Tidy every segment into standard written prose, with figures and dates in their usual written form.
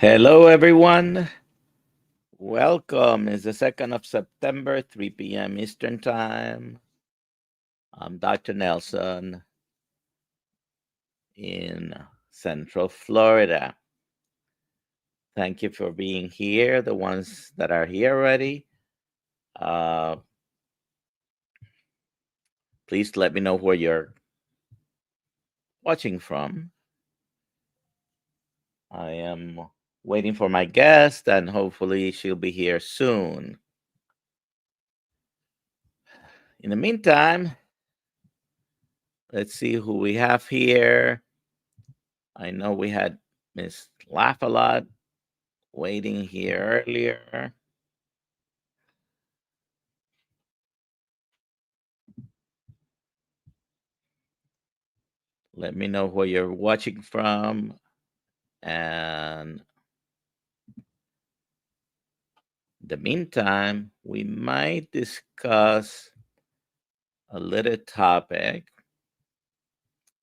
Hello, everyone. Welcome. It's the 2nd of September, 3 p.m. Eastern Time. I'm Dr. Nelson in Central Florida. Thank you for being here, the ones that are here already. Uh, please let me know where you're watching from. I am waiting for my guest, and hopefully, she'll be here soon. In the meantime, let's see who we have here. I know we had Miss Laugh a Lot waiting here earlier. Let me know where you're watching from. And in the meantime, we might discuss a little topic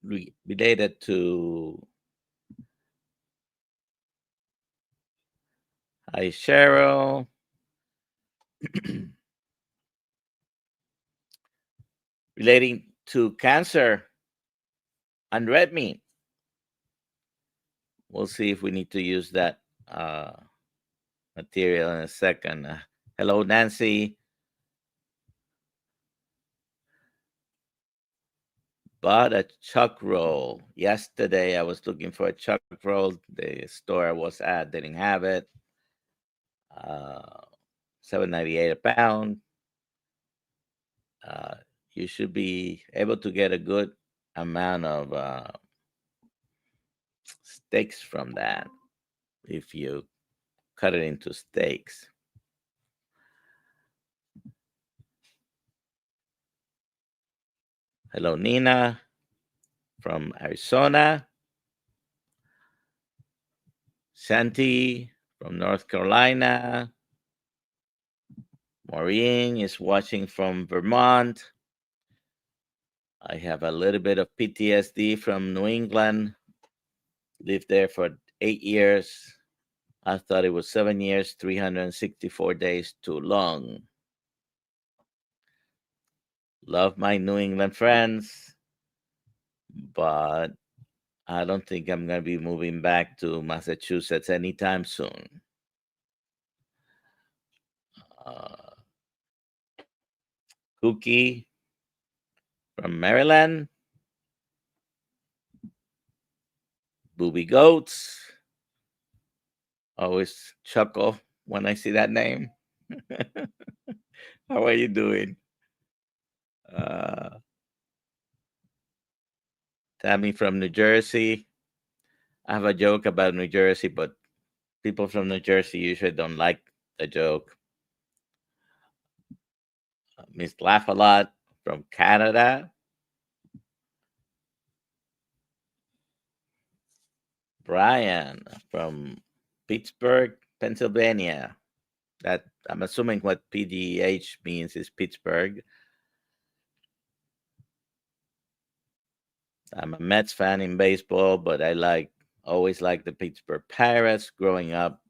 related to hi Cheryl. Relating to cancer and red meat. We'll see if we need to use that material in a second. Hello, Nancy. Bought a chuck roll yesterday. I was looking for a chuck roll. The store I was at didn't have it. Uh, $7.98 a pound. Uh, you should be able to get a good amount of steaks from that if you cut it into steaks. Hello, Nina from Arizona. Santi from North Carolina. Maureen is watching from Vermont. I have a little bit of PTSD from New England. Lived there for 8 years. I thought it was 7 years, 364 days too long. Love my New England friends, but I don't think I'm going to be moving back to Massachusetts anytime soon. Uh, Cookie from Maryland. Booby Goats. Always chuckle when I see that name. How are you doing? Uh, Tammy from New Jersey. I have a joke about New Jersey, but people from New Jersey usually don't like the joke. Miss Laugh a Lot from Canada. Brian from Pittsburgh, Pennsylvania. That I'm assuming what PDH means is Pittsburgh. I'm a Mets fan in baseball, but I always like the Pittsburgh Pirates growing up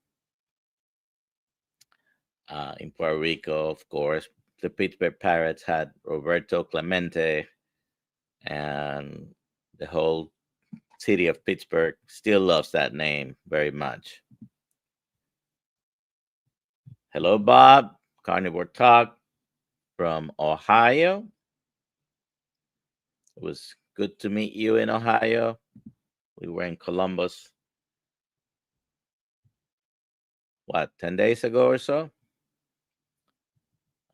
in Puerto Rico, of course. The Pittsburgh Pirates had Roberto Clemente, and the whole city of Pittsburgh still loves that name very much. Hello, Bob, Carnivore Talk from Ohio. It was good to meet you in Ohio. We were in Columbus, 10 days ago or so?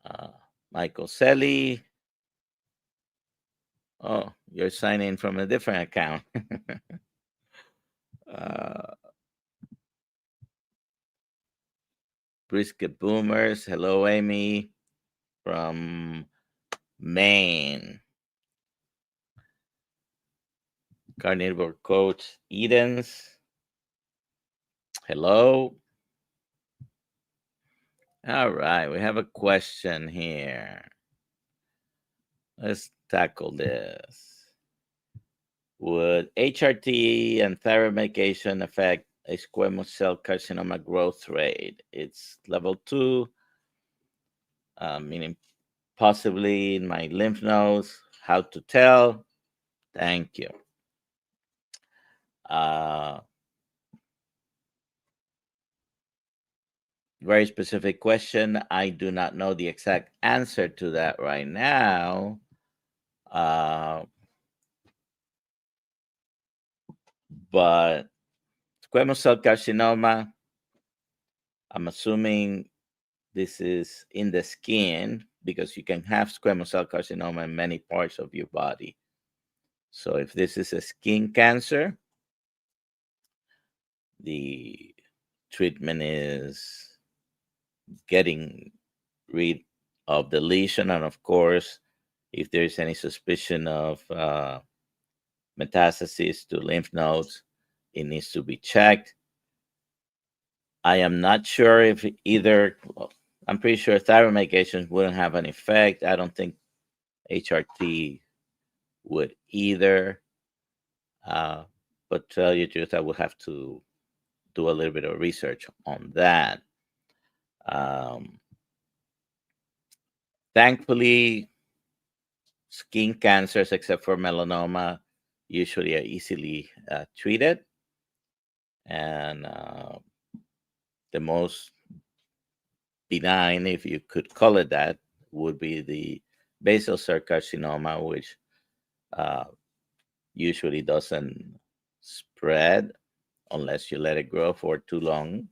Uh, Michael Selly. Oh, you're signing from a different account. uh, Brisket Boomers. Hello, Amy from Maine. Carnivore Coach Edens. Hello. All right, we have a question here. Let's tackle this. Would HRT and thyroid medication affect a squamous cell carcinoma growth rate? It's level 2, meaning possibly in my lymph nodes. How to tell? Thank you. Very specific question. I do not know the exact answer to that right now. But squamous cell carcinoma, I'm assuming this is in the skin, because you can have squamous cell carcinoma in many parts of your body. So if this is a skin cancer, the treatment is getting rid of the lesion. And of course, if there's any suspicion of metastasis to lymph nodes, it needs to be checked. I am not sure if either, I'm pretty sure thyroid medications wouldn't have an effect. I don't think HRT would either. But to tell you the truth, I would have to do a little bit of research on that. Thankfully, skin cancers, except for melanoma, usually are easily treated. And the most benign, if you could call it that, would be the basal cell carcinoma, which usually doesn't spread unless you let it grow for too long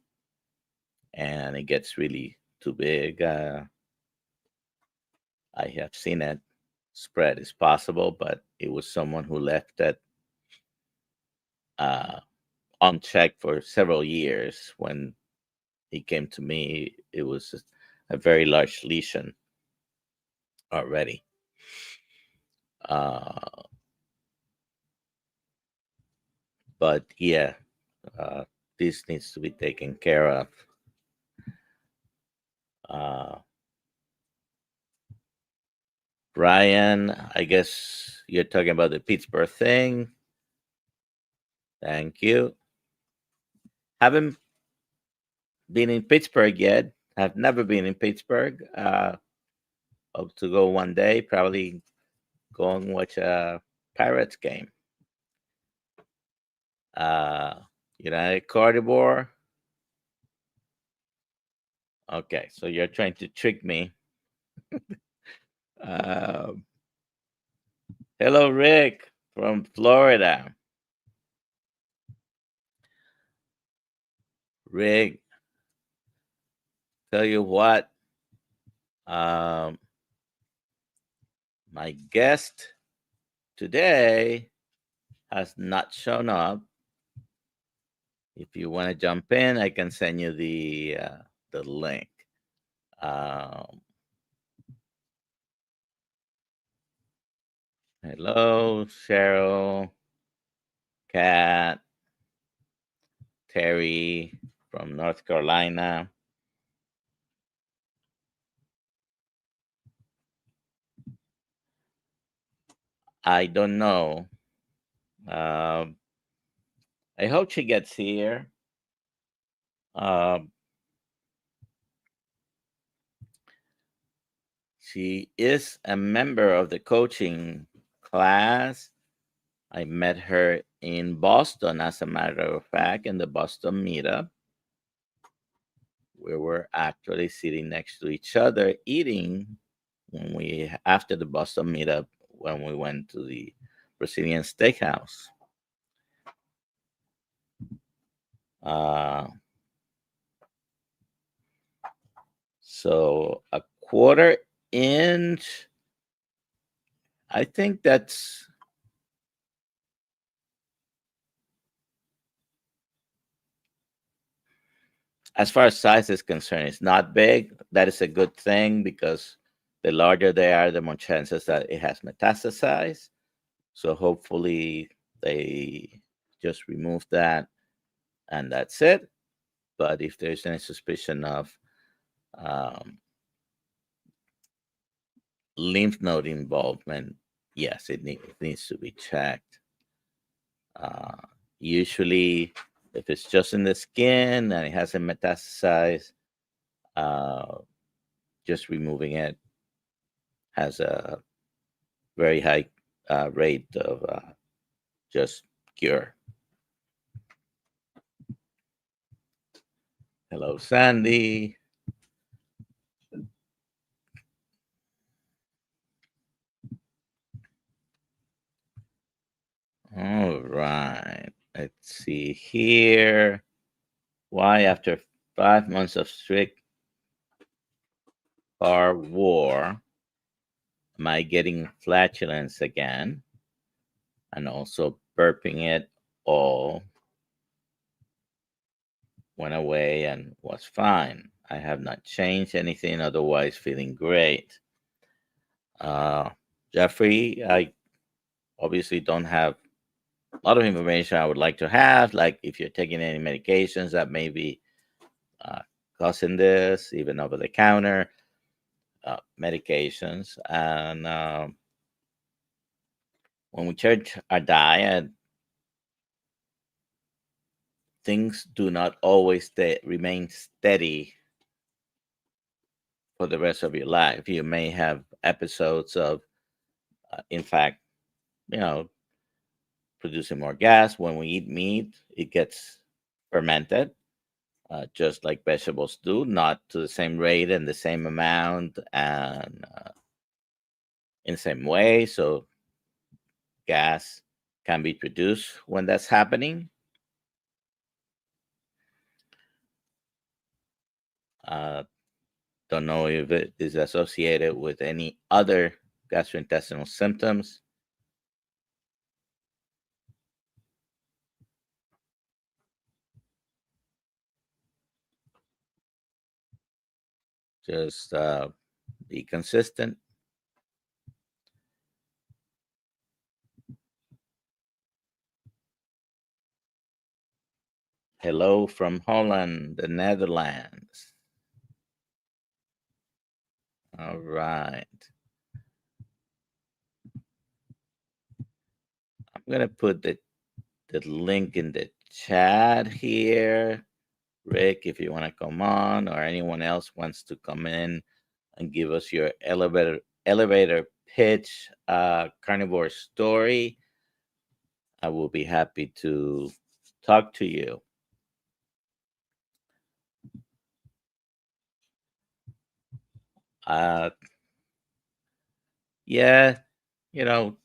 and it gets really too big. I have seen it spread. It's possible, but it was someone who left it unchecked for several years. When he came to me, it was a very large lesion already. But yeah, this needs to be taken care of. Brian, I guess you're talking about the Pittsburgh thing. Thank you. Haven't been in Pittsburgh yet. I've never been in Pittsburgh. Hope to go one day. Probably go and watch a Pirates game. United Carnivore. Okay, so you're trying to trick me. Hello, Rick from Florida. Rick, tell you what, my guest today has not shown up. If you want to jump in, I can send you the link. Hello, Cheryl, Kat, Terry from North Carolina. I don't know. I hope she gets here. She is a member of the coaching class. I met her in Boston, as a matter of fact, in the Boston meetup. We were actually sitting next to each other eating after the Boston meetup, when we went to the Brazilian steakhouse. So a 1/4 inch, I think that's as far as size is concerned, it's not big. That is a good thing, because the larger they are, the more chances that it has metastasized. So hopefully they just remove that and that's it. But if there's any suspicion of lymph node involvement, yes, it needs to be checked. Usually If it's just in the skin and it hasn't metastasized, just removing it has a very high rate of just cure. Hello, Sandy. All right. Let's see here. Why, after 5 months of strict car war, am I getting flatulence again? And also burping it all went away and was fine. I have not changed anything, otherwise feeling great. Jeffrey, I obviously don't have a lot of information I would like to have, like if you're taking any medications that may be uh, causing this, even over the counter medications. And when we change our diet, things do not always remain steady for the rest of your life. You may have episodes of, in fact, you know, producing more gas. When we eat meat, it gets fermented, just like vegetables do, not to the same rate and the same amount and in the same way. So gas can be produced when that's happening. Don't know if it is associated with any other gastrointestinal symptoms. Just be consistent. Hello from Holland, the Netherlands. All right. I'm going to put the link in the chat here. Rick, if you want to come on, or anyone else wants to come in and give us your elevator pitch carnivore story, I will be happy to talk to you. Yeah, you know,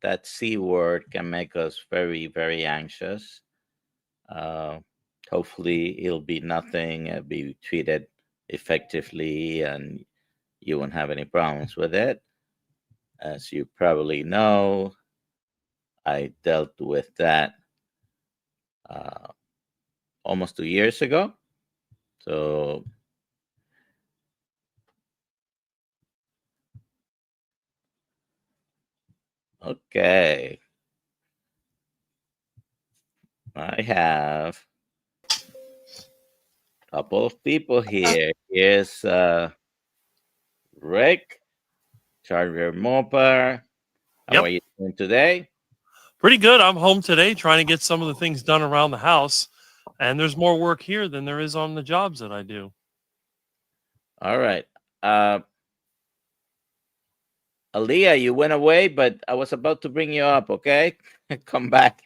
that C word can make us very, very anxious. Hopefully, it'll be nothing, be treated effectively, and you won't have any problems with it. As you probably know, I dealt with that almost 2 years ago. So, okay. I have a couple of people here. Here's Rick, Charger Moper. How Yep. are you doing today? Pretty good. I'm home today trying to get some of the things done around the house. And there's more work here than there is on the jobs that I do. All right. Aaliyah, you went away, but I was about to bring you up, okay? Come back.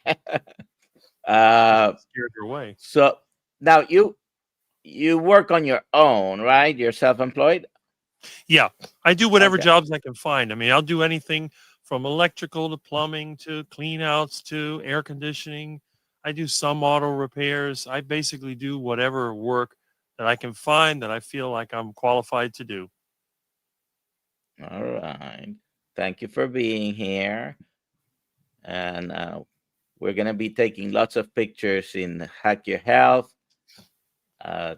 Scared your way. So now you work on your own, right? You're self-employed? Yeah. I do whatever Okay. jobs I can find. I mean, I'll do anything from electrical to plumbing to clean outs to air conditioning. I do some auto repairs. I basically do whatever work that I can find that I feel like I'm qualified to do. All right. Thank you for being here. And we're going to be taking lots of pictures in Hack Your Health. We're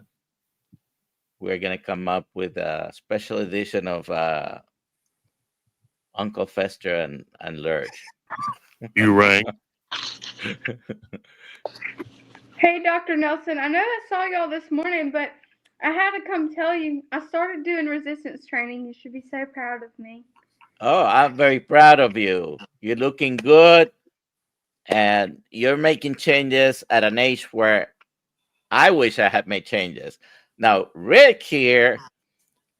going to come up with a special edition of Uncle Fester and Lurch. You rang. Hey, Dr. Nelson, I know I saw y'all this morning, but I had to come tell you I started doing resistance training. You should be so proud of me. Oh, I'm very proud of you. You're looking good. and you're making changes at an age where I wish I had made changes. Now, Rick here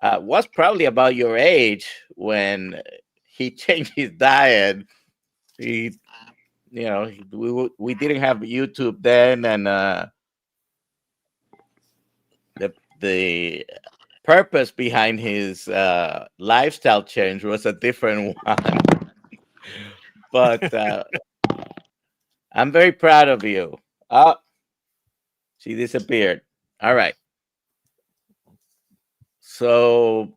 was probably about your age when he changed his diet. He, we didn't have YouTube then, and the purpose behind his lifestyle change was a different one. But I'm very proud of you. Oh, she disappeared. All right. So,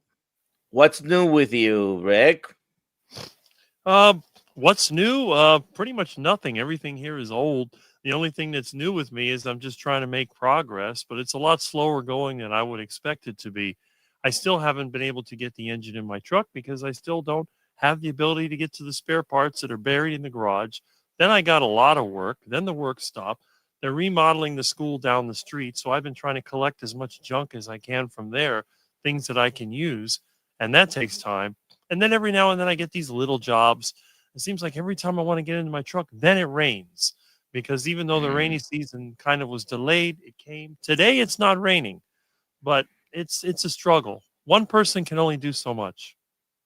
what's new with you, Rick? What's new? Pretty much nothing. Everything here is old. The only thing that's new with me is I'm just trying to make progress, but it's a lot slower going than I would expect it to be. I still haven't been able to get the engine in my truck because I still don't have the ability to get to the spare parts that are buried in the garage. Then I got a lot of work. Then the work stopped. They're remodeling the school down the street, so I've been trying to collect as much junk as I can from there, things that I can use, and that takes time. And then every now and then I get these little jobs. It seems like every time I want to get into my truck, then it rains. Because even though the rainy season kind of was delayed, it came. Today it's not raining, but it's a struggle. One person can only do so much.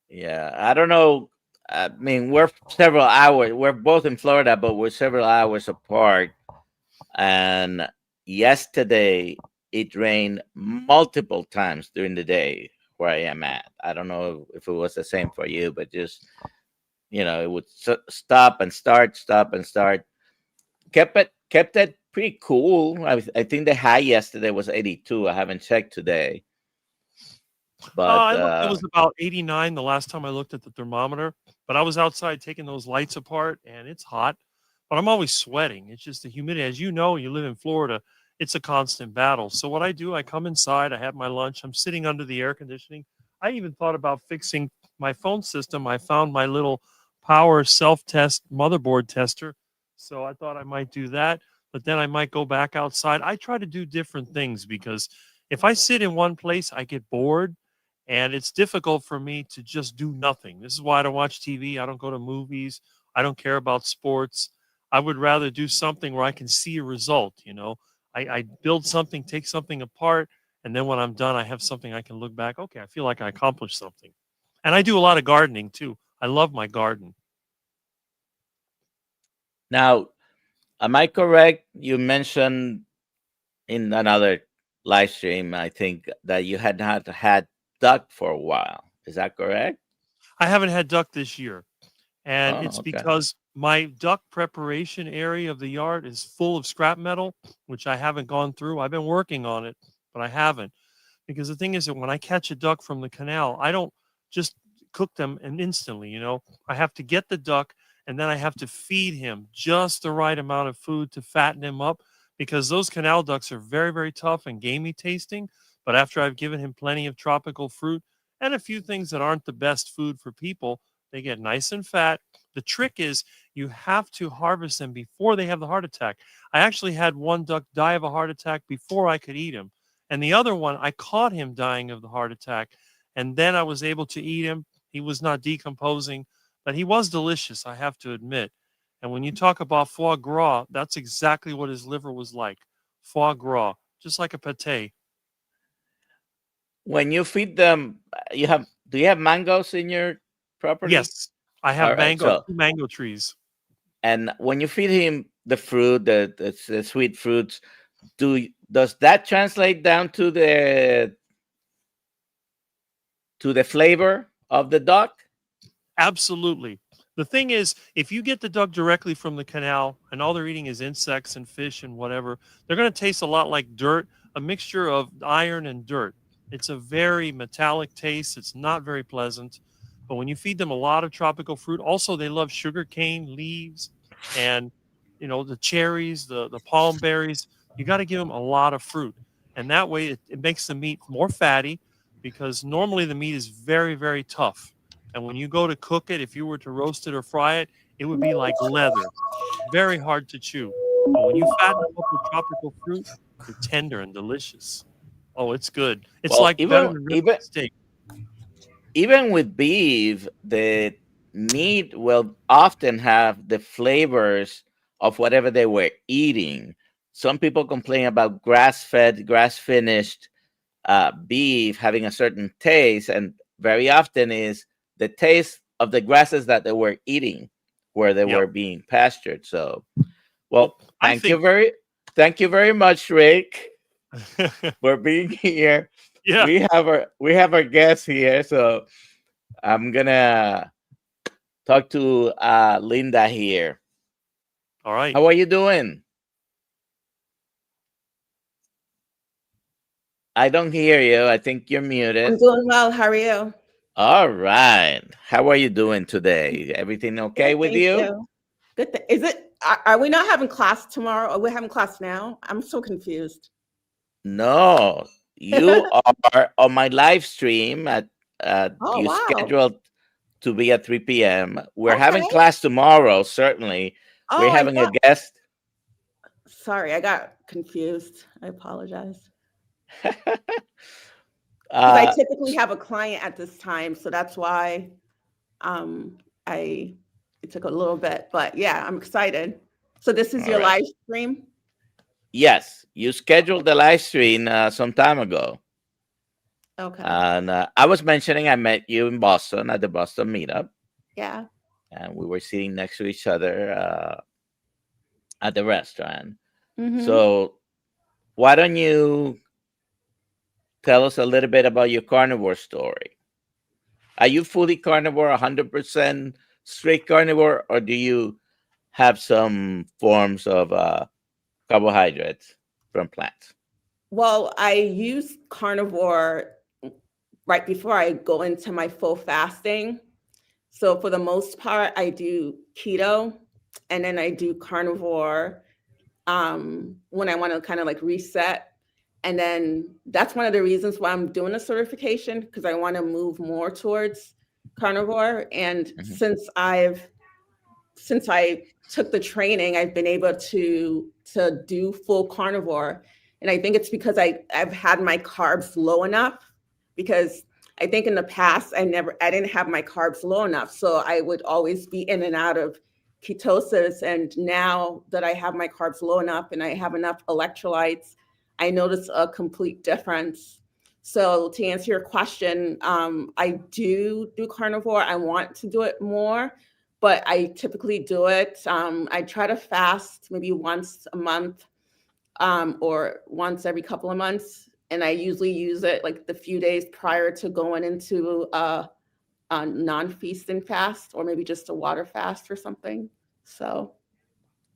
Yeah, I don't know. I mean, we're several hours. We're both in Florida, but we're several hours apart. And yesterday it rained multiple times during the day where I am at. I don't know if it was the same for you, but just it would stop and start, stop and start. Kept it pretty cool. I think the high yesterday was 82. I haven't checked today, but I looked, it was about 89 the last time I looked at the thermometer. But I was outside taking those lights apart, and it's hot. But I'm always sweating. It's just the humidity. As you know, you live in Florida. It's a constant battle. So what I do, I come inside. I have my lunch. I'm sitting under the air conditioning. I even thought about fixing my phone system. I found my little power self-test motherboard tester. So I thought I might do that, but then I might go back outside. I try to do different things because if I sit in one place, I get bored and it's difficult for me to just do nothing. This is why I don't watch TV. I don't go to movies. I don't care about sports. I would rather do something where I can see a result. I build something, take something apart, and then when I'm done, I have something I can look back. Okay, I feel like I accomplished something. And I do a lot of gardening too. I love my garden. now, am I correct? You mentioned in another live stream, I think, that you had not had duck for a while. Is that correct? I haven't had duck this year. And Oh, it's okay. because my duck preparation area of the yard is full of scrap metal, which I haven't gone through. I've been working on it, but I haven't. Because the thing is that when I catch a duck from the canal, I don't just cook them and instantly, I have to get the duck and then I have to feed him just the right amount of food to fatten him up because those canal ducks are very, very tough and gamey tasting. But after I've given him plenty of tropical fruit and a few things that aren't the best food for people, they get nice and fat. The trick is you have to harvest them before they have the heart attack. I actually had one duck die of a heart attack before I could eat him. And the other one, I caught him dying of the heart attack. And then I was able to eat him. He was not decomposing, but he was delicious, I have to admit. And when you talk about foie gras, that's exactly what his liver was like. Foie gras, just like a pate. When you feed them, do you have mangoes in your property? Yes, I All have right. So, two mango trees. and when you feed him the fruit, the sweet fruits, does that translate down to the flavor of the duck? Absolutely. The thing is, if you get the duck directly from the canal and all they're eating is insects and fish and whatever, they're going to taste a lot like dirt, a mixture of iron and dirt. It's a very metallic taste. It's not very pleasant. But when you feed them a lot of tropical fruit, also they love sugar cane leaves and the cherries, the palm berries. You got to give them a lot of fruit. And that way it makes the meat more fatty because normally the meat is very, very tough. And when you go to cook it, if you were to roast it or fry it, it would be like leather, very hard to chew. But when you fatten them up with tropical fruit, they're tender and delicious. Oh, it's good. It's Well, like better than ribeye steak. even with beef, the meat will often have the flavors of whatever they were eating. Some people complain about grass-fed, grass-finished beef having a certain taste, and very often is the taste of the grasses that they were eating where they Yep. were being pastured. So, well, I thank you think very much, Rick, for being here. yeah. We have our guest here, so I'm gonna talk to Linda here. All right. How are you doing? I don't hear you. I think you're I'm muted. doing well. How are you? All right. How are you doing today? Everything okay Good, with thank you? you. Good. Is it? Are we not having class tomorrow? Or we're having class now? I'm so confused. No, you are on my live stream at Oh you wow. scheduled to be at 3 p.m. We're having Okay. class tomorrow, certainly. We're Oh, having a guest. Sorry, I got confused. I apologize. Because I Uh, typically have a client at this time, so that's why it took a little bit. But yeah, I'm excited. So this is all your right. live stream? Yes, you scheduled the live stream some time ago. Okay. And I was mentioning I met you in Boston at the Boston meetup, Yeah. and we were sitting next to each other at the restaurant. Mm-hmm. So, why don't you tell us a little bit about your carnivore story? Are you fully carnivore, 100% straight carnivore, or do you have some forms of carbohydrates from plants? Well, I use carnivore right before I go into my full fasting. So for the most part, I do keto and then I do carnivore when I want to kind of like reset. And then that's one of the reasons why I'm doing a certification, because I want to move more towards carnivore. And Mhm. since I took the training, I've been able to do full carnivore. And I think it's because I've had my carbs low enough, because I think in the past I didn't have my carbs low enough. So I would always be in and out of ketosis. And now that I have my carbs low enough and I have enough electrolytes, I notice a complete difference. So to answer your question, I do carnivore. I want to do it more, but I typically do it. I try to fast maybe once a month or once every couple of months. And I usually use it like the few days prior to going into a non-feasting fast, or maybe just a water fast or something. So,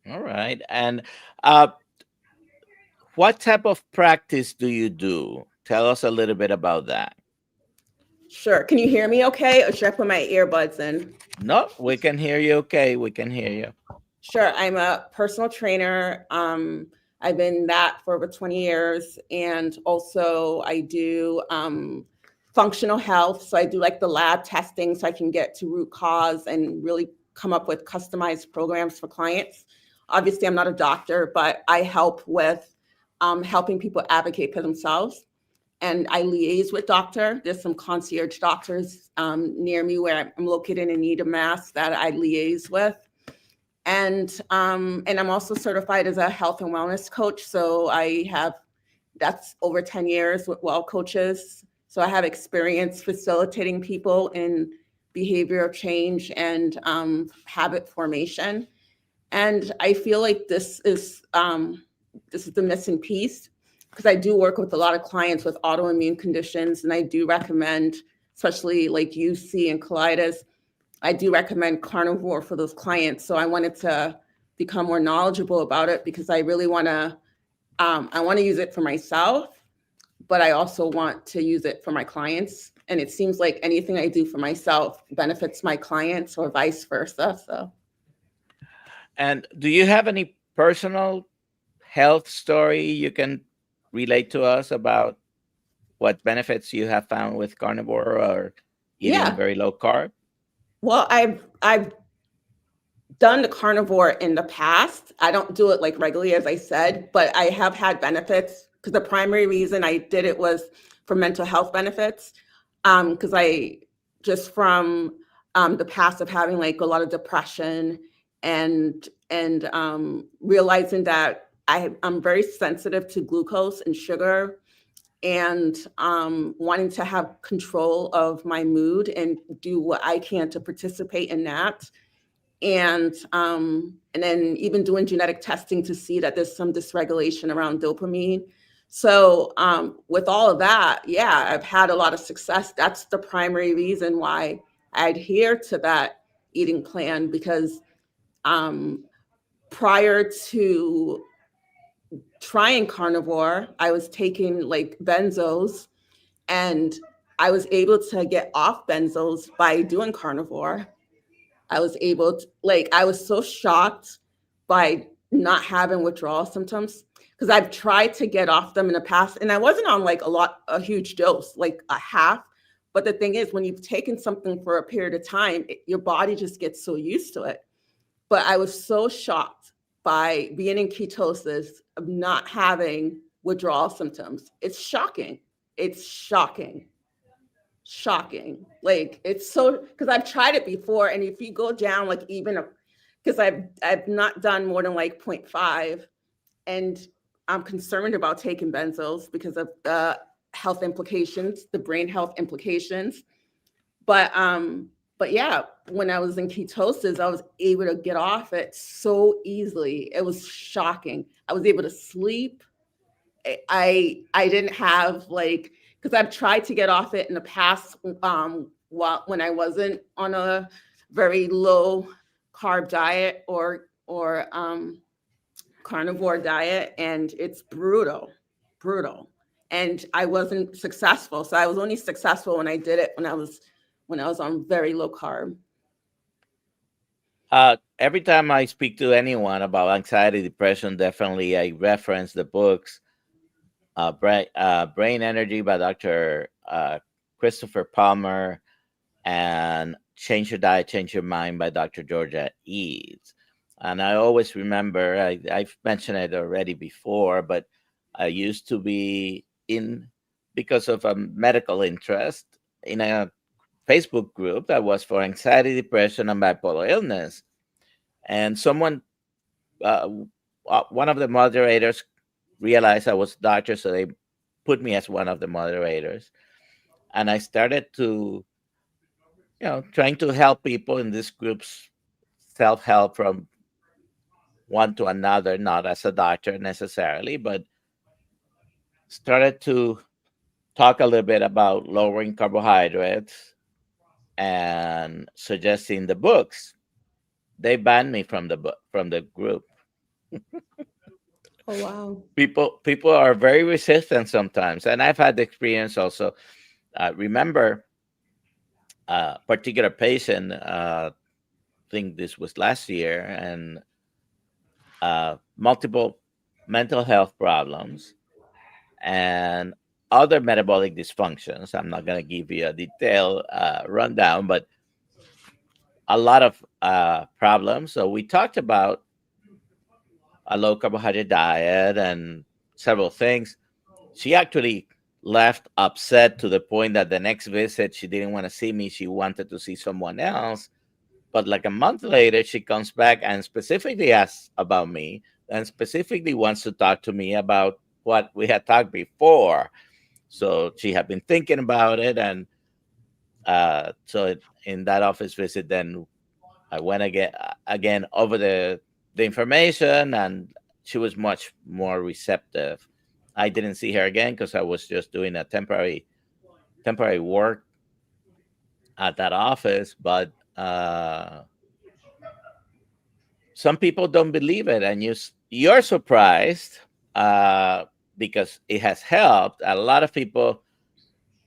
All right. And what type of practice do you do? Tell us a little bit about that. sure. Can you hear me okay? Or should I put my earbuds in? No, we can hear you okay. We can hear you. Sure. I'm a personal trainer. I've been that for over 20 years. And also I do functional health. So I do like the lab testing so I can get to root cause and really come up with customized programs for clients. Obviously, I'm not a doctor, but I help with helping people advocate for themselves. And I liaise with doctor. There's some concierge doctors near me where I'm located in Needham, Mass, that I liaise with. And I'm also certified as a health and wellness coach. So that's over 10 years with well coaches. So I have experience facilitating people in behavioral change and habit formation. And I feel like this is the missing piece, because I do work with a lot of clients with autoimmune conditions, and I do recommend, especially like UC and colitis, I do recommend carnivore for those clients. So I wanted to become more knowledgeable about it, because I really want to use it for myself, but I also want to use it for my clients. And it seems like anything I do for myself benefits my clients or vice versa. So. And do you have any personal health story you can relate to us about what benefits you have found with carnivore or eating Yeah. very low carb? Well, I've done the carnivore in the past. I don't do it like regularly, as I said, but I have had benefits, because the primary reason I did it was for mental health benefits. Because I just from the past of having like a lot of depression and and realizing that I'm very sensitive to glucose and sugar, and wanting to have control of my mood and do what I can to participate in that. And then even doing genetic testing to see that there's some dysregulation around dopamine. So with all of that, yeah, I've had a lot of success. That's the primary reason why I adhere to that eating plan, because prior to trying carnivore, I was taking like benzos, and I was able to get off benzos by doing carnivore. I was able to, like, I was so shocked by not having withdrawal symptoms, because I've tried to get off them in the past, and I wasn't on like a huge dose, like a half. But the thing is, when you've taken something for a period of time, your body just gets so used to it. But I was so shocked by being in ketosis of not having withdrawal symptoms. It's shocking. It's shocking. Like, it's so, because I've tried it before, and if you go down like even because I've not done more than like 0.5, and I'm concerned about taking benzos because of the health implications, the brain health implications. But yeah, when I was in ketosis, I was able to get off it so easily. It was shocking. I was able to sleep. I didn't have like, because I've tried to get off it in the past, when I wasn't on a very low carb diet or carnivore diet, and it's brutal. And I wasn't successful. So I was only successful when I did it when I was on very low carb. Every time I speak to anyone about anxiety, depression, definitely I reference the books, Brain Energy by Dr. Christopher Palmer, and Change Your Diet, Change Your Mind by Dr. Georgia Eads. And I always remember, I've mentioned it already before, but I used to be because of a medical interest, in a Facebook group that was for anxiety, depression, and bipolar illness. And someone, one of the moderators, realized I was a doctor, so they put me as one of the moderators. And I started to, trying to help people in these groups, self-help from one to another, not as a doctor necessarily, but started to talk a little bit about lowering carbohydrates and suggesting the books. They banned me from the group. Oh, wow. People are very resistant sometimes, and I've had the experience also. Remember a particular patient, I think this was last year, and multiple mental health problems and other metabolic dysfunctions. I'm not going to give you a detailed rundown, but a lot of problems. So we talked about a low carbohydrate diet and several things. She actually left upset to the point that the next visit she didn't want to see me. She wanted to see someone else. But like a month later, she comes back and specifically asks about me, and specifically wants to talk to me about what we had talked before. So she had been thinking about it. And so in that office visit, then I went again over the information, and she was much more receptive. I didn't see her again because I was just doing a temporary work at that office. But some people don't believe it, and you're surprised because it has helped a lot of people.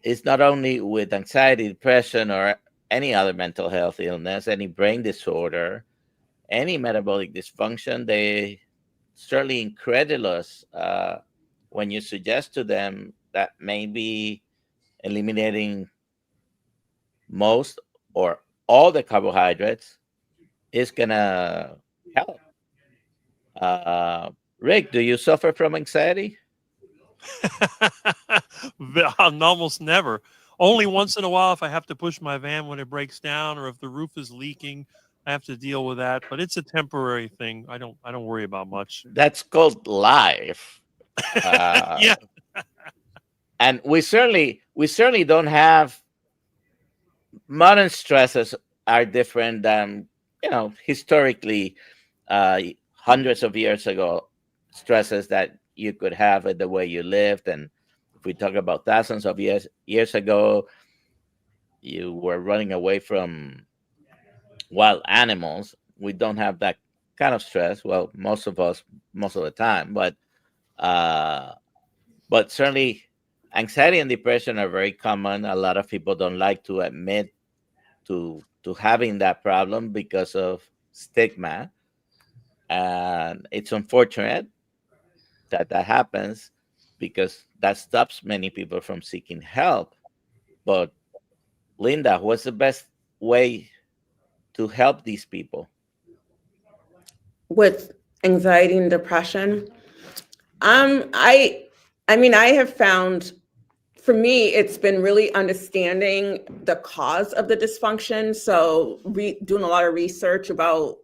It's not only with anxiety, depression, or any other mental health illness, any brain disorder, any metabolic dysfunction. They certainly incredulous when you suggest to them that maybe eliminating most or all the carbohydrates is gonna help. Rick, do you suffer from anxiety? Almost never. Only once in a while, if I have to push my van when it breaks down, or if the roof is leaking, I have to deal with that, but it's a temporary thing. I don't worry about much. That's called life. Yeah. And we certainly don't have, modern stresses are different than, historically, hundreds of years ago, stresses that you could have with the way you lived. And if we talk about thousands of years ago, you were running away from wild animals. We don't have that kind of stress. Well, most of us, most of the time, but certainly anxiety and depression are very common. A lot of people don't like to admit to having that problem because of stigma, and it's unfortunate that that happens, because that stops many people from seeking help. But Linda, what's the best way to help these people? With anxiety and depression, I mean, I have found, for me, it's been really understanding the cause of the dysfunction. So doing a lot of research about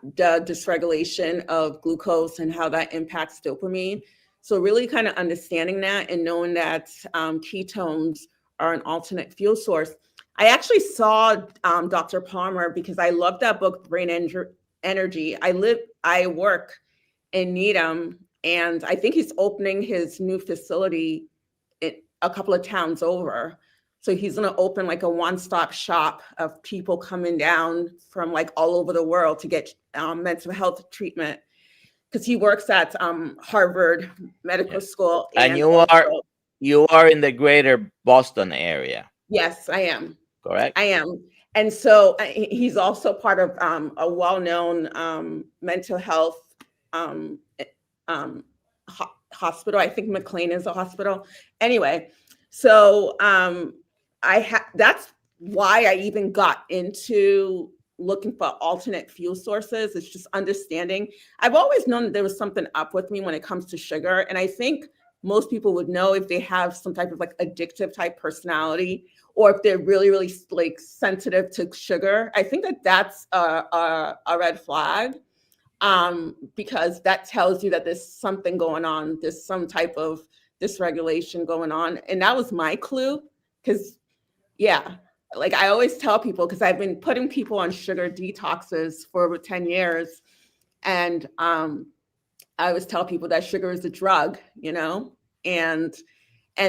the dysregulation of glucose and how that impacts dopamine. So really kind of understanding that and knowing that ketones are an alternate fuel source. I actually saw Dr. Palmer because I love that book, Brain Energy. I work in Needham, and I think he's opening his new facility a couple of towns over. So he's going to open like a one-stop shop of people coming down from like all over the world to get mental health treatment, because he works at Harvard Medical School. And you are in the greater Boston area. Yes, I am. Correct? I am. And so he's also part of a well-known mental health hospital. I think McLean is a hospital. Anyway, so that's why I even got into looking for alternate fuel sources. It's just understanding. I've always known that there was something up with me when it comes to sugar. And I think most people would know if they have some type of like addictive type personality, or if they're really, really like sensitive to sugar. I think that that's a red flag, because that tells you that there's something going on. There's some type of dysregulation going on. And that was my clue, because like I always tell people, because I've been putting people on sugar detoxes for over 10 years. And I always tell people that sugar is a drug, and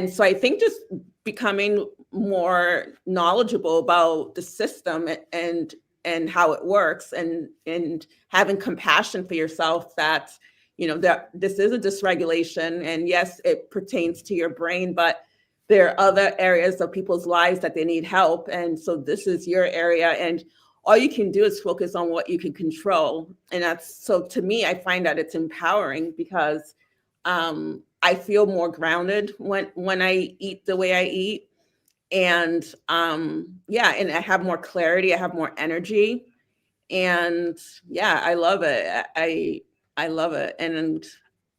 so I think just becoming more knowledgeable about the system and how it works, and having compassion for yourself, that, that this is a dysregulation, and yes, it pertains to your brain, but there are other areas of people's lives that they need help. And so this is your area, and all you can do is focus on what you can control. And so to me, I find that it's empowering, because I feel more grounded when I eat the way I eat. And and I have more clarity, I have more energy. And I love it. I love it. And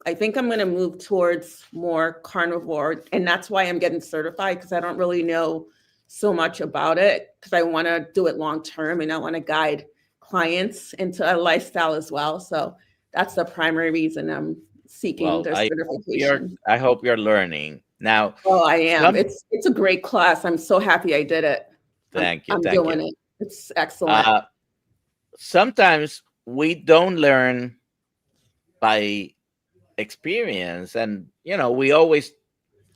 I think I'm going to move towards more carnivore. And that's why I'm getting certified, because I don't really know so much about it, because I want to do it long term, and I want to guide clients into a lifestyle as well. So that's the primary reason I'm seeking the certification. I hope you're learning now. Oh, I am. It's a great class. I'm so happy I did it. Thank you. I'm doing it. It's excellent. Sometimes we don't learn by experience, and we always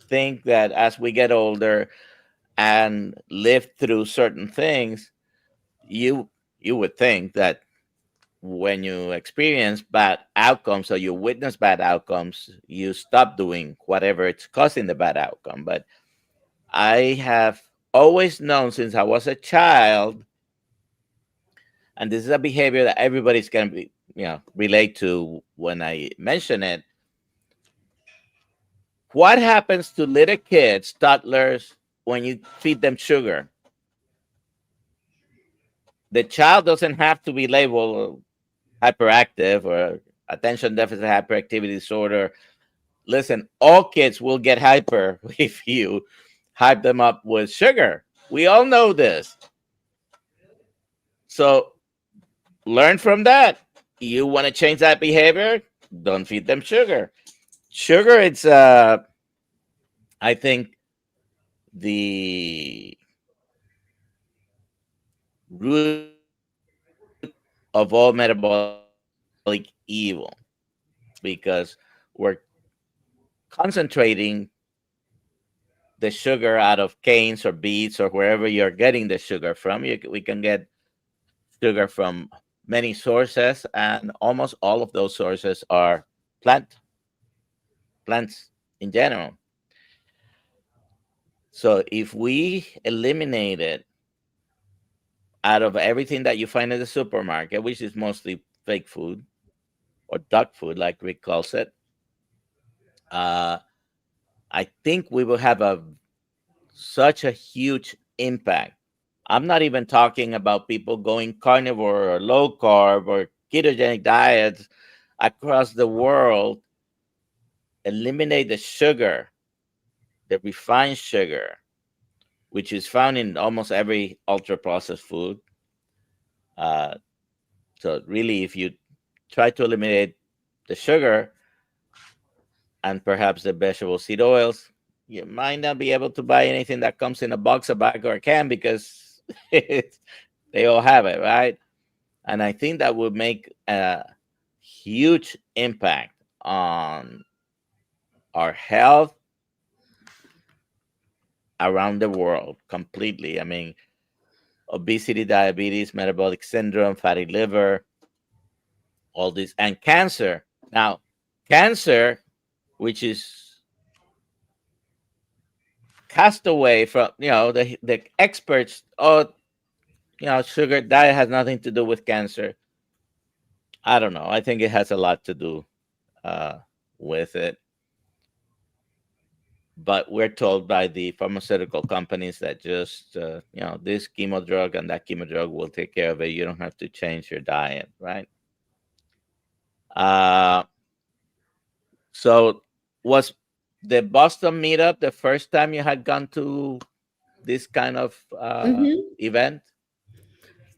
think that as we get older and live through certain things, you would think that when you experience bad outcomes, or you witness bad outcomes, you stop doing whatever it's causing the bad outcome. But I have always known since I was a child, and this is a behavior that everybody's going to be, relate to when I mention it. What happens to little kids, toddlers, when you feed them sugar? The child doesn't have to be labeled hyperactive or attention deficit hyperactivity disorder. Listen, all kids will get hyper if you hype them up with sugar. We all know this. So learn from that. You want to change that behavior? Don't feed them sugar. Sugar, it's I think the root of all metabolic evil, because we're concentrating the sugar out of canes or beets or wherever you're getting the sugar from. We can get sugar from many sources, and almost all of those sources are plants in general. So if we eliminated out of everything that you find in the supermarket, which is mostly fake food or duck food, like Rick calls it, I think we will have such a huge impact. I'm not even talking about people going carnivore or low carb or ketogenic diets across the world. Eliminate the sugar, the refined sugar, which is found in almost every ultra processed food. So really, if you try to eliminate the sugar and perhaps the vegetable seed oils, you might not be able to buy anything that comes in a box, a bag, or a can, because they all have it, right? And I think that would make a huge impact on our health around the world completely. I mean, obesity, diabetes, metabolic syndrome, fatty liver, all this, and cancer. Now, cancer, which is cast away from, the experts, sugar diet has nothing to do with cancer. I don't know. I think it has a lot to do with it. But we're told by the pharmaceutical companies that just, this chemo drug and that chemo drug will take care of it. You don't have to change your diet, right? So was the Boston meetup the first time you had gone to this kind of event?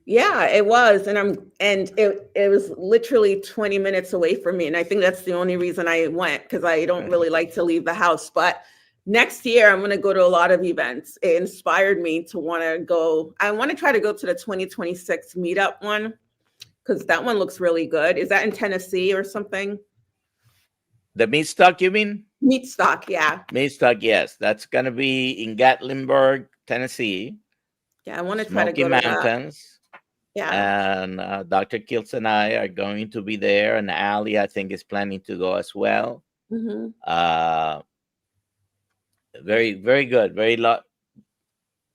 Yeah, it was. And it was literally 20 minutes away from me. And I think that's the only reason I went, because I don't really like to leave the house. But next year, I'm going to go to a lot of events. It inspired me to want to go. I want to try to go to the 2026 meetup one, because that one looks really good. Is that in Tennessee or something? The meat stock, you mean? Meat stock, yeah. Meat stock, yes. That's going to be in Gatlinburg, Tennessee. Yeah, I want to try to go to Mountains. That. Yeah. And Dr. Kiltz and I are going to be there, and Ali, I think, is planning to go as well. Mm-hmm. Very, very good. Very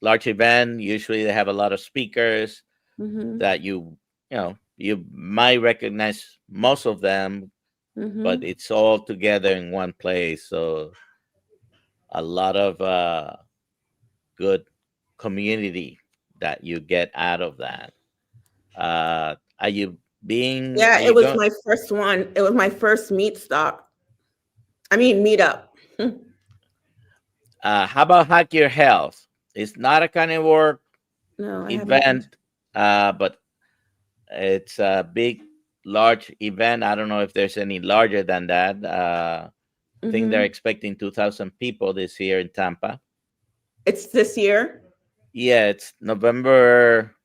large event. Usually they have a lot of speakers that you might recognize most of them, but it's all together in one place. So a lot of good community that you get out of that. Are you being? Yeah, it was my first one. It was my first meetup. How about Hack Your Health? It's not a carnivore event, but it's a big, large event. I don't know if there's any larger than that. I think they're expecting 2,000 people this year in Tampa. It's this year? Yeah, it's November,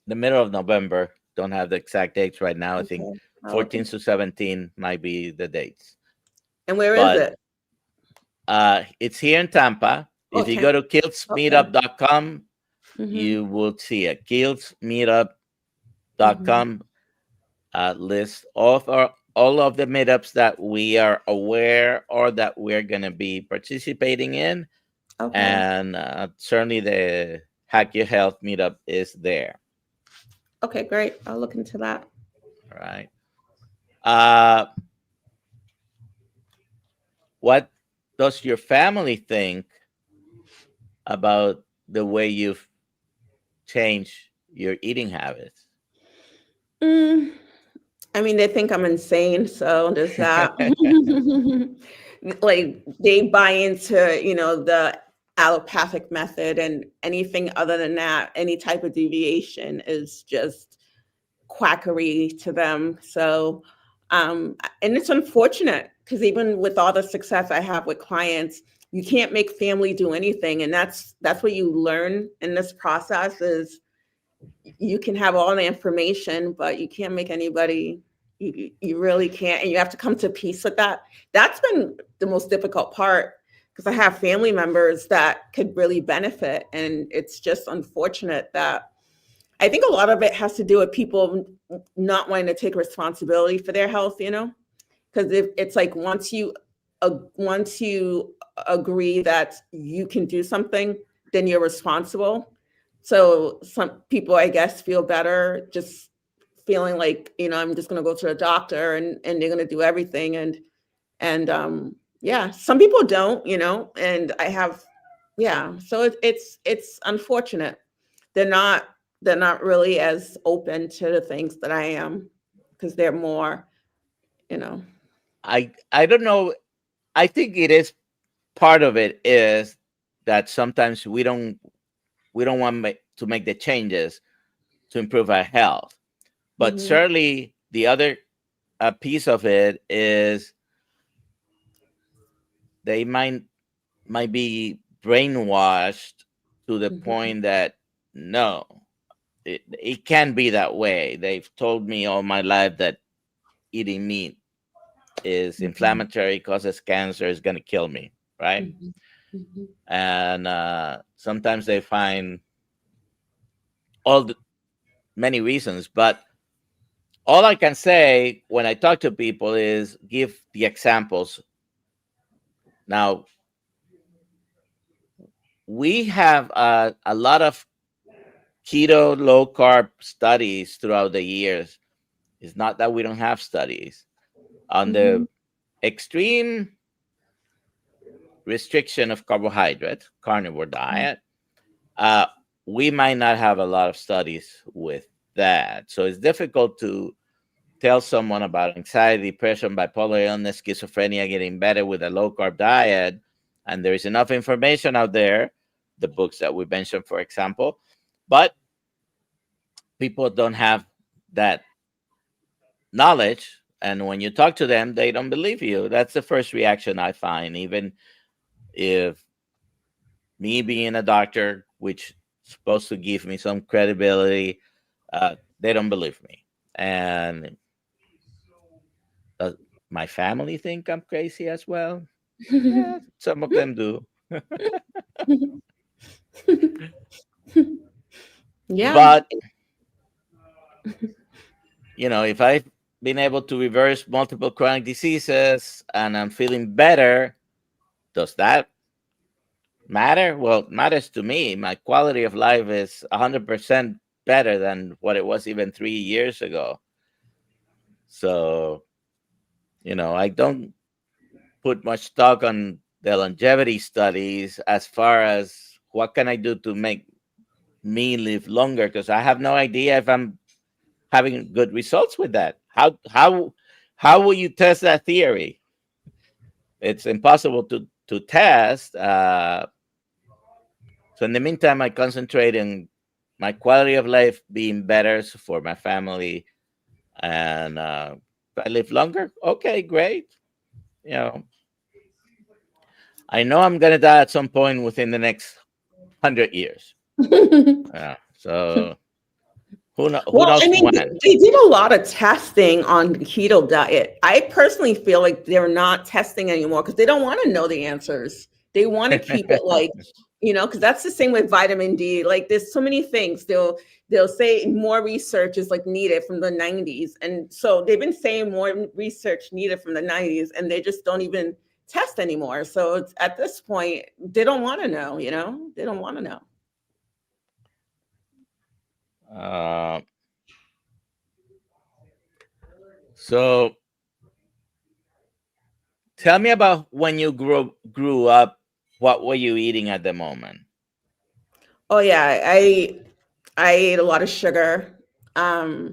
the middle of November. Don't have the exact dates right now. I think 14 to 17 might be the dates. And where is it? It's here in Tampa. If you go to kiltzmeetup.com, you will see it. kiltzmeetup.com list of all of the meetups that we are aware or that we're going to be participating in. Okay. And certainly the Hack Your Health meetup is there. Okay, great. I'll look into that. All right. What does your family think about the way you've changed your eating habits? I mean, they think I'm insane, so there's that. Like, they buy into, the allopathic method, and anything other than that, any type of deviation is just quackery to them. So, and it's unfortunate because even with all the success I have with clients, you can't make family do anything. And that's what you learn in this process is you can have all the information, but you can't make anybody, you really can't. And you have to come to peace with that. That's been the most difficult part because I have family members that could really benefit. And it's just unfortunate that I think a lot of it has to do with people not wanting to take responsibility for their health, you know, because if it's like once you agree that you can do something, then you're responsible. So some people, I guess, feel better just feeling like, you know, I'm just going to go to a doctor and they're going to do everything. And yeah, some people don't, you know, and I have, yeah. So it's unfortunate. They're not really as open to the things that I am because they're more, you know. I don't know. I think it is part of it is that sometimes we don't want to make the changes to improve our health, but certainly the other piece of it is they might be brainwashed to the point that no, it can't be that way. They've told me all my life that eating meat is inflammatory, causes cancer, is going to kill me, right? And sometimes they find many reasons, but all I can say when I talk to people is give the examples. Now, we have a lot of keto, low carb studies throughout the years. It's not that we don't have studies on the extreme restriction of carbohydrate, carnivore diet. We might not have a lot of studies with that. So it's difficult to tell someone about anxiety, depression, bipolar illness, schizophrenia getting better with a low carb diet. And there is enough information out there, the books that we mentioned, for example, but people don't have that knowledge. And when you talk to them, they don't believe you. That's the first reaction I find, even if me being a doctor, which is supposed to give me some credibility, they don't believe me. And does my family think I'm crazy as well? Yeah, some of them do. Yeah. But, you know, if I've been able to reverse multiple chronic diseases and I'm feeling better, does that matter? Well, it matters to me. My quality of life is 100% better than what it was even 3 years ago. So, you know, I don't put much stock on the longevity studies as far as what can I do to make me live longer, because I have no idea if I'm having good results with that. How will you test that theory? It's impossible to test. So in the meantime, I concentrate on my quality of life being better for my family, and if I live longer, okay, great. You know, I know I'm gonna die at some point within the next 100 years. So who knows I mean, when? they did a lot of testing on the keto diet. I personally feel like they're not testing anymore because they don't want to know the answers. They want to keep it like, you know, because that's the same with vitamin D. Like there's so many things. They'll say more research is like needed from the 90s. And so they've been saying more research needed from the 90s and they just don't even test anymore. So it's, at this point, they don't want to know, you know, they don't want to know. So tell me about when you grew up. What were you eating at the moment? Oh yeah, I ate a lot of sugar. My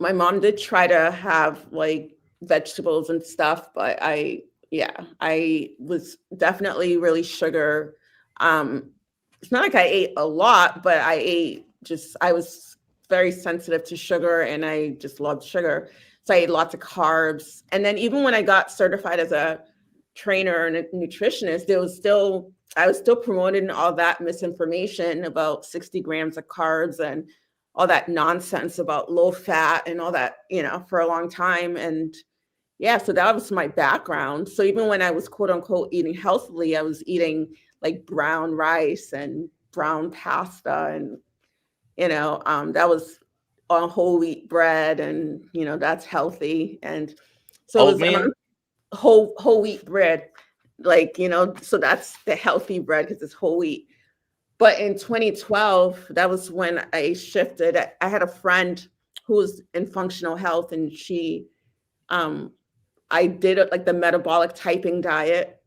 mom did try to have like vegetables and stuff, but I was definitely really sugar. It's not like I ate a lot, but I was very sensitive to sugar, and I just loved sugar. So I ate lots of carbs. And then even when I got certified as a trainer and a nutritionist, I was still promoting all that misinformation about 60 grams of carbs and all that nonsense about low fat and all that, for a long time. And yeah, so that was my background. So even when I was quote unquote eating healthily, I was eating like brown rice and brown pasta, and that was on whole wheat bread, and that's healthy. And so it was Oatmeal? whole wheat bread, like so that's the healthy bread because it's whole wheat. But in 2012, that was when I shifted. I had a friend who was in functional health, and I did like the metabolic typing diet,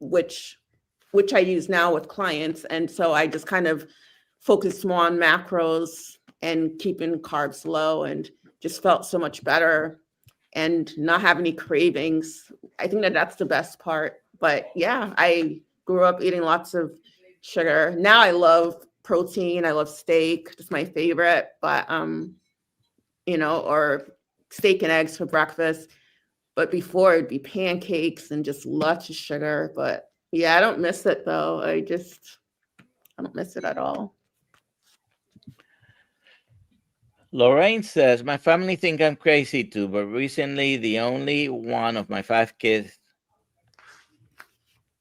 which I use now with clients. And so I just kind of focused more on macros and keeping carbs low, and just felt so much better and not have any cravings. I think that that's the best part. But yeah, I grew up eating lots of sugar. Now I love protein. I love steak. It's my favorite. But or steak and eggs for breakfast. But before it'd be pancakes and just lots of sugar. But yeah, I don't miss it though. I don't miss it at all. Lorraine says, my family think I'm crazy too, but recently the only one of my 5 kids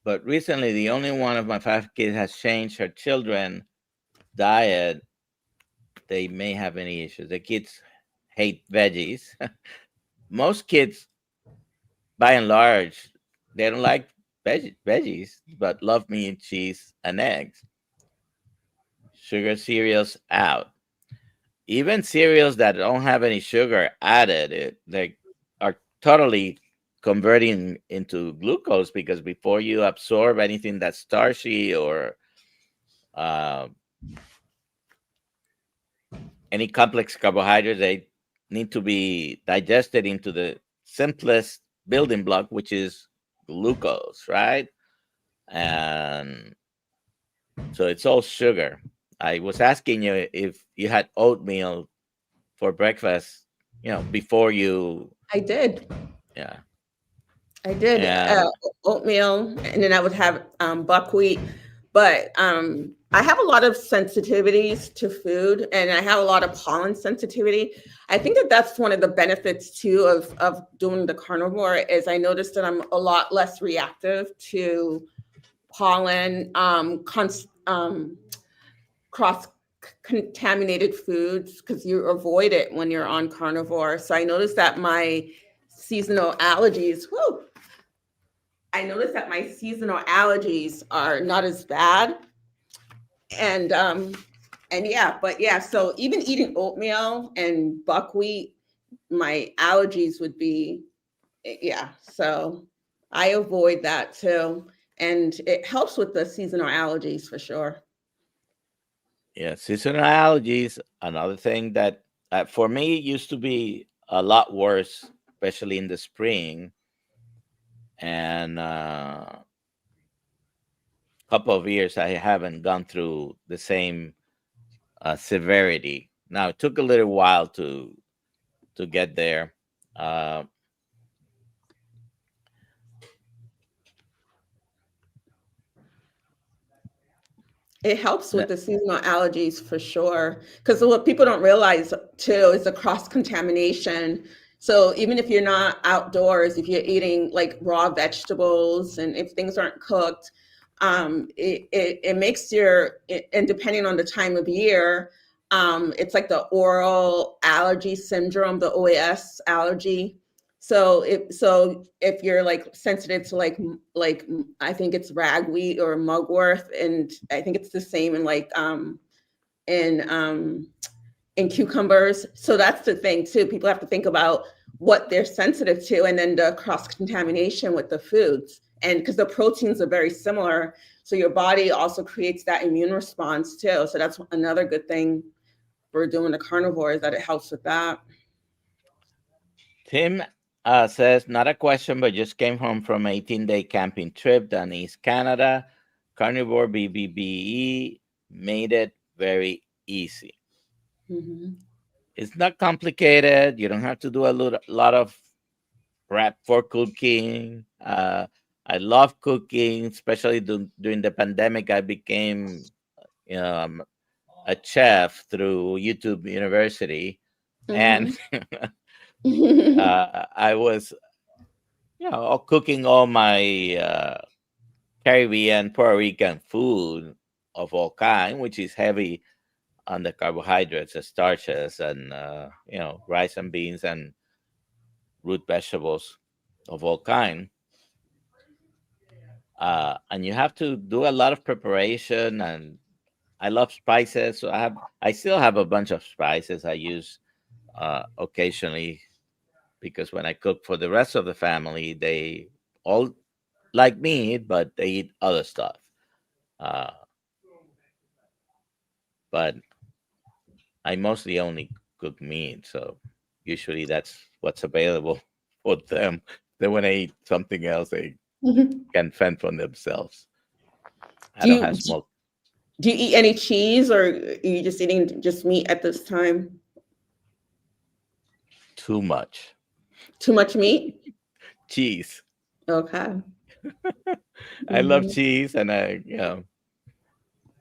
has changed her children's diet. They may have any issues. The kids hate veggies. Most kids, by and large, they don't like veggies, but love meat and cheese and eggs. Sugar cereals out. Even cereals that don't have any sugar added, they are totally converting into glucose, because before you absorb anything that's starchy or any complex carbohydrates, they need to be digested into the simplest building block, which is glucose, right? And so it's all sugar. I was asking you if you had oatmeal for breakfast, before you. I did. Yeah. I did oatmeal, and then I would have buckwheat. But I have a lot of sensitivities to food, and I have a lot of pollen sensitivity. I think that that's one of the benefits too of doing the carnivore, is I noticed that I'm a lot less reactive to pollen, cross-contaminated foods, because you avoid it when you're on carnivore. So I noticed that my seasonal allergies, are not as bad. And so even eating oatmeal and buckwheat, my allergies would be, so I avoid that too. And it helps with the seasonal allergies for sure. Yeah, seasonal allergies, another thing that for me used to be a lot worse, especially in the spring. And couple of years I haven't gone through the same severity. Now it took a little while to get there. It helps with the seasonal allergies for sure. Because what people don't realize too is the cross-contamination. So even if you're not outdoors, if you're eating like raw vegetables and if things aren't cooked, it makes and depending on the time of year, it's like the oral allergy syndrome, the OAS allergy. So if you're like sensitive to like I think it's ragweed or mugwort, and I think it's the same in cucumbers. So that's the thing too. People have to think about what they're sensitive to, and then the cross contamination with the foods. And because the proteins are very similar, so your body also creates that immune response too. So that's another good thing for doing the carnivore, is that it helps with that. Tim says, not a question, but just came home from 18-day camping trip down East Canada. Carnivore BBBE made it very easy. Mhm. It's not complicated. You don't have to do a lot of prep for cooking. I love cooking, especially during the pandemic. I became um, a chef through YouTube University, and I was, cooking all my Caribbean, Puerto Rican food of all kind, which is heavy on the carbohydrates, the starches, and rice and beans and root vegetables of all kind. And you have to do a lot of preparation. And I love spices, so I still have a bunch of spices I use occasionally, because when I cook for the rest of the family, they all like meat, but they eat other stuff. Uh, but I mostly only cook meat, so usually that's what's available for them. Then when I eat something else, they can fend for themselves. I do don't you have smoke do you eat any cheese, or are you just eating just meat at this time? too much Too much meat? cheese. Okay. I love Mhm. cheese, and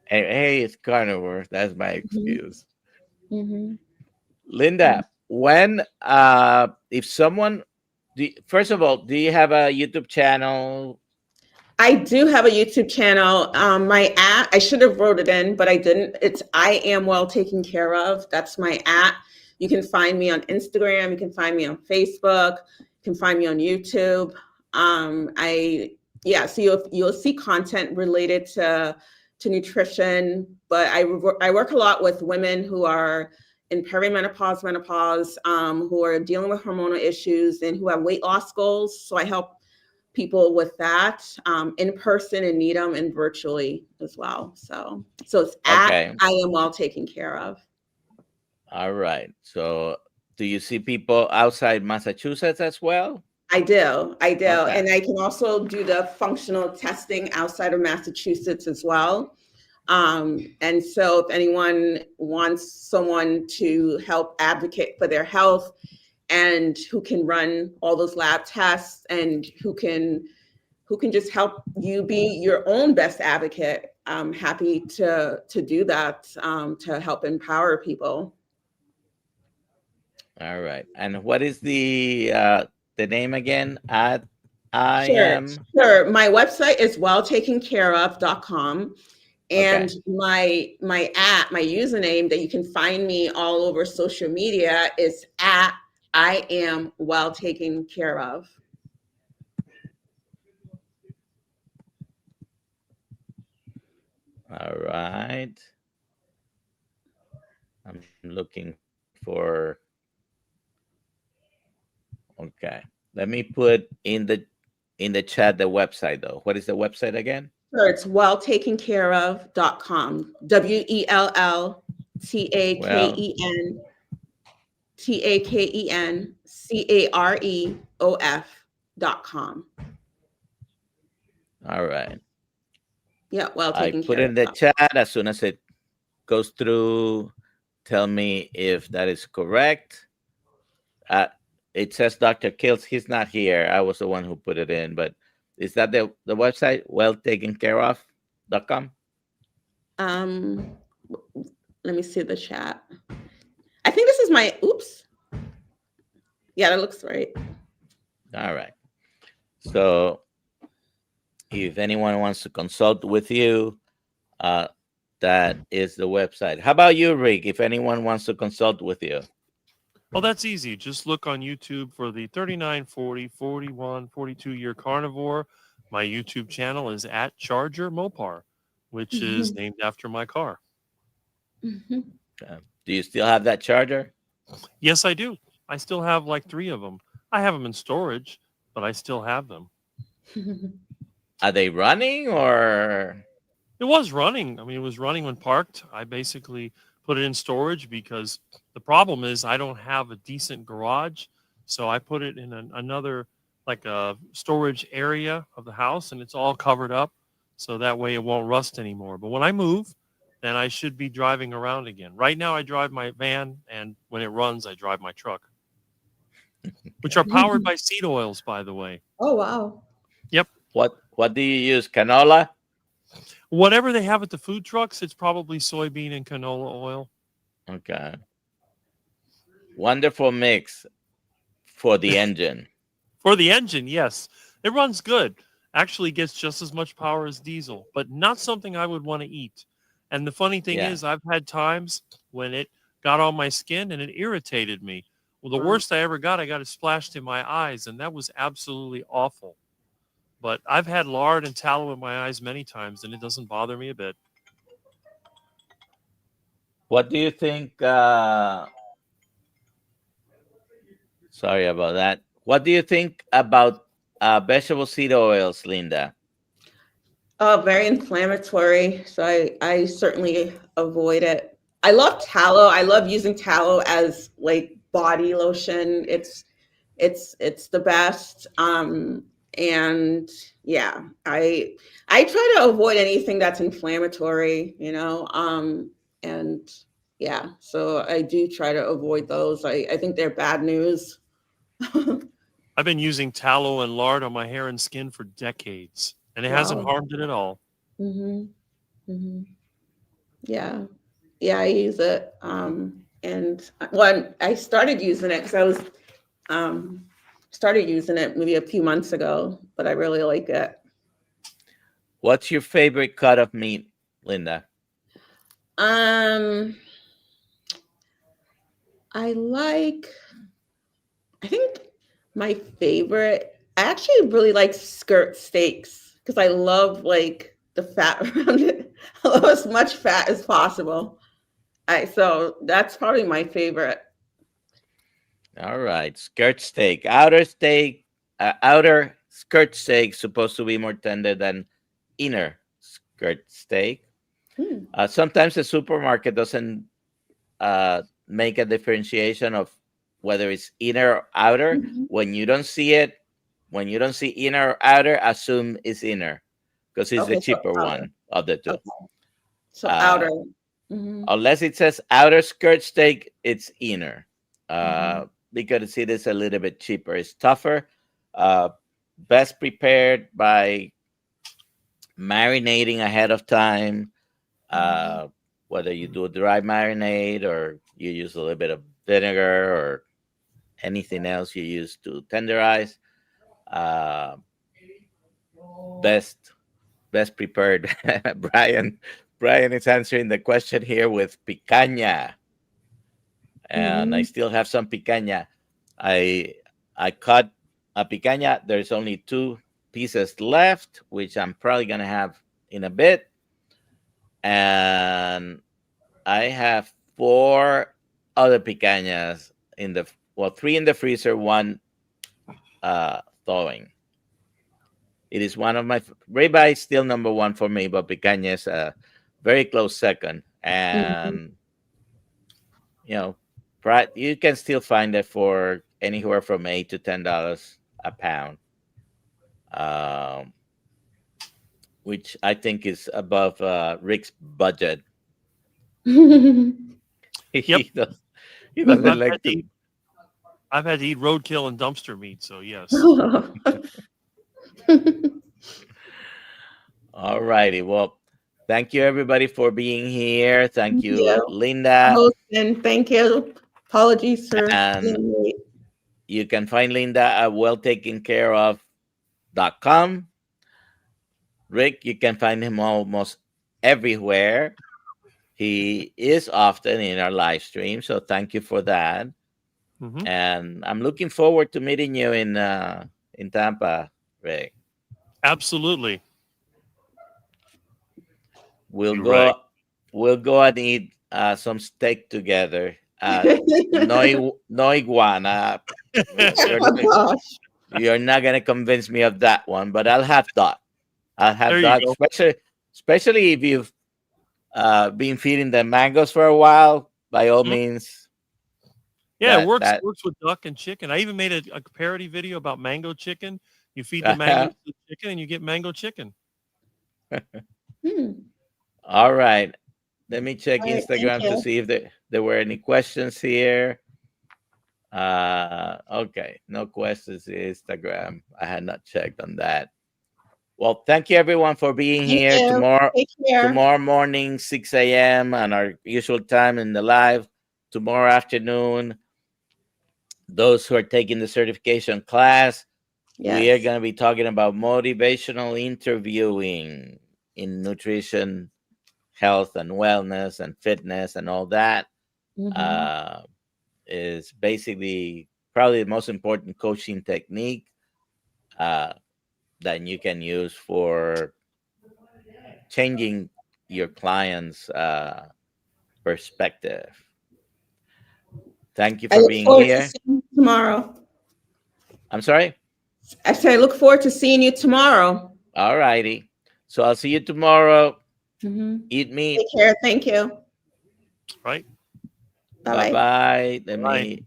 hey, it's carnivore. That's my Mhm. excuse. Mhm. Linda, when if someone, first of all, do you have a YouTube channel? I do have a YouTube channel. My app, I should have wrote it in, but I didn't. It's I Am Well Taken Care Of. That's my app. You can find me on Instagram. You can find me on Facebook. You can find me on YouTube. So you'll see content related to nutrition, but I work a lot with women who are in perimenopause, menopause, who are dealing with hormonal issues and who have weight loss goals. So I help people with that in person in Needham and virtually as well. So it's at Okay. I Am Well Taken Care Of. All right. So, do you see people outside Massachusetts as well? I do. Okay. And I can also do the functional testing outside of Massachusetts as well. And so if anyone wants someone to help advocate for their health and who can run all those lab tests and who can just help you be your own best advocate, I'm happy to do that, to help empower people. All right. And what is the name again? I Sure, am. sure. My website is welltakencareof.com. And Okay. my app, my username that you can find me all over social media is at I Am Well Taken Care Of. All right. I'm looking for. Okay. Let me put in the chat the website though. What is the website again? Sure, it's welltakencareof.com. Well, WELLTAKENCAREOF.com. all right. Yeah, well I taken put care in the of. chat. As soon as it goes through, tell me if that is correct. Uh, it says Dr. Kiltz. He's not here. I was the one who put it in, but is that the website? Welltakencareof.com? Um, let me see the chat. I think this is my, oops. Yeah, that looks right. All right. So if anyone wants to consult with you, that is the website. How about you, Rick? If anyone wants to consult with you? Well, that's easy. Just look on YouTube for the 39, 40, 41, 42-year carnivore. My YouTube channel is at Charger Mopar, which is named after my car. Do you still have that charger? Yes, I do. I still have like 3 of them. I have them in storage, but I still have them. Are they running or? It was running. I mean, it was running when parked. I basically put it in storage because the problem is I don't have a decent garage. So I put it in another, like a storage area of the house, and it's all covered up. So that way it won't rust anymore. But when I move, then I should be driving around again. Right now, I drive my van, and when it runs, I drive my truck, which are powered by seed oils, by the way. Oh, wow. Yep. What do you use? Canola? Whatever they have at the food trucks, it's probably soybean and canola oil. Okay. Wonderful mix for the engine. For the engine, yes. It runs good. Actually gets just as much power as diesel, but not something I would want to eat. And the funny thing is, I've had times when it got on my skin and it irritated me. Well, the worst I ever got, I got it splashed in my eyes, and that was absolutely awful. But I've had lard and tallow in my eyes many times, and it doesn't bother me a bit. What do you think? Sorry about that. What do you think about vegetable seed oils, Linda? Oh, very inflammatory. So I certainly avoid it. I love tallow. I love using tallow as like body lotion. It's the best. And yeah, I try to avoid anything that's inflammatory, you know. And yeah, so I do try to avoid those. I think they're bad news. I've been using tallow and lard on my hair and skin for decades, and it hasn't harmed it at all. Mm-hmm. Mm-hmm. Yeah. Yeah, I use it. And when I started using it, because I was started using it maybe a few months ago, but I really like it. What's your favorite cut of meat, Linda? I think my favorite, I actually really like skirt steaks because I love like the fat around it. I love as much fat as possible. So that's probably my favorite. All right, skirt steak. Outer skirt steak supposed to be more tender than inner skirt steak. Sometimes the supermarket doesn't make a differentiation of whether it's inner or outer. When you don't see it, when you don't see inner or outer, assume it's inner because it's the cheaper one of the two. Okay. So outer. Unless it says outer skirt steak, it's inner. Because it is a little bit cheaper. It's tougher. Best prepared by marinating ahead of time. Whether you do a dry marinade or you use a little bit of vinegar or anything else you use to tenderize. Best prepared. Brian is answering the question here with picanha. And I still have some picanha. I cut a picanha. There's only 2 pieces left, which I'm probably gonna have in a bit. And I have 4 other picanhas in the 3 in the freezer, 1 thawing. It is one of my ribeye is still number 1 for me, but picanha is a very close second. And you know, you can still find it for anywhere from $8 to $10 a pound, which I think is above Rick's budget. He doesn't like to. I've had to eat roadkill and dumpster meat, so yes. All righty. Well, thank you everybody for being here. Thank you, Linda. And thank you. Apologies for being late. You can find Linda at welltakencareof.com. Rick, you can find him almost everywhere. He is often in our live stream, so thank you for that. And I'm looking forward to meeting you in Tampa, Rick. Absolutely. We'll go and eat some steak together. No iguana. You're not gonna convince me of that one, but I'll have that. Especially if you've been feeding the mangoes for a while. By all means. Yeah, it works with duck and chicken. I even made a parody video about mango chicken. You feed the mango to the chicken and you get mango chicken. All right. Let me check All right, thank Instagram to you. see if there were any questions here. Okay, no questions in Instagram. I had not checked on that. Well, thank you everyone for being Thank here. you. Take care. Tomorrow morning, 6 a.m. on our usual time in the live. Tomorrow afternoon, those who are taking the certification class, we are Yes. going to be talking about motivational interviewing in nutrition, health, and wellness, and fitness, and all that. Mhm. Is basically probably the most important coaching technique that you can use for changing your client's perspective. Thank you I for look being forward to here. seeing you tomorrow. I'm sorry? I said I look forward to seeing you tomorrow. All righty. So I'll see you tomorrow. Mhm. Eat meat. Take care. Thank you. Right. Bye-bye. Bye-bye. Let Bye. me